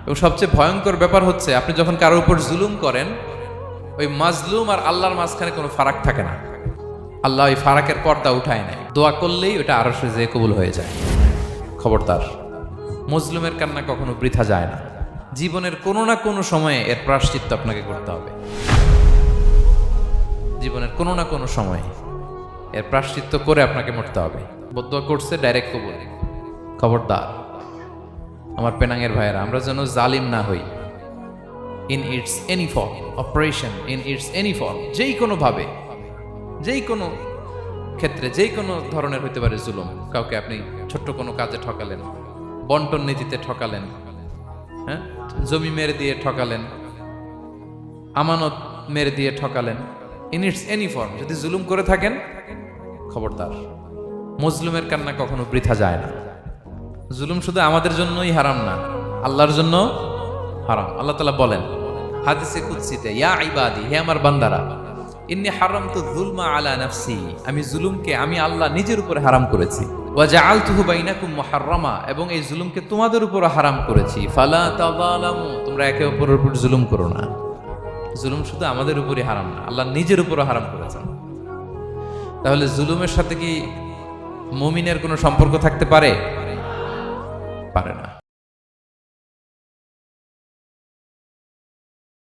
এবং সবচেয়ে ভয়ঙ্কর ব্যাপার হচ্ছে আপনি যখন কারোর উপর জুলুম করেন, ওই মাজলুম আর আল্লাহর মাঝখানে কোনো ফারাক থাকে না। আল্লাহ ওই ফারাকের পর্দা উঠায় নেয়, দোয়া করলেই ওটা আরশে যেয়ে কবুল হয়ে যায়। খবরদার, মজলুমের কান্না কখনো বৃথা যায় না। জীবনের কোনো না কোনো সময়ে এর প্রায়শ্চিত্ত আপনাকে করতে হবে। জীবনের কোনো না কোনো সময়ে এর প্রায়শ্চিত্ত করে আপনাকে মরতে হবে। বদদোয়া করছে, ডাইরেক্ট কবুল। খবরদার আমার পেনাঙ্গের ভাইয়েরা, আমরা যেন জালিম না হই। In it's any form, operation in it's any form, যেই কোনো ভাবে, যেই কোনো ক্ষেত্রে, যেই কোনো ধরনের হইতে পারে জুলুম। কাউকে আপনি ছোট্ট কোনো কাজে ঠকালেন, বন্টন নীতিতে ঠকালেন, হ্যাঁ, জমি মেরে দিয়ে ঠকালেন, আমানত মেরে দিয়ে ঠকালেন, ইন ইটস এনি ফর্ম যদি জুলুম করে থাকেন, খবরদার, মজলুমের কান্না কখনো বৃথা যায় না। জুলুম শুধু আমাদের জন্যই হারাম না, আল্লাহর জন্য হারাম। আল্লাহ তাআলা বলেন হাদিসে কুদসিতে, ইয়া ইবাদি, হে আমার বান্দারা, ইন্নী হারামতু যুলমা আলা নাফসি, আমি জুলুমকে আমি আল্লাহ নিজের উপরে হারাম করেছি। ওয়া জাআলতুহু বাইনাকুম মুহাররামা, এবং এই জুলুমকে তোমাদের উপর হারাম করেছি। ফালা তাযালামু, তোমরা একে অপরের উপর জুলুম করো না। জুলুম শুধু আমাদের উপরই হারাম না, আল্লাহ নিজের উপরও হারাম করেছেন। তাহলে জুলুমের সাথে কি মুমিনের কোনো সম্পর্ক থাকতে পারে? পারে না।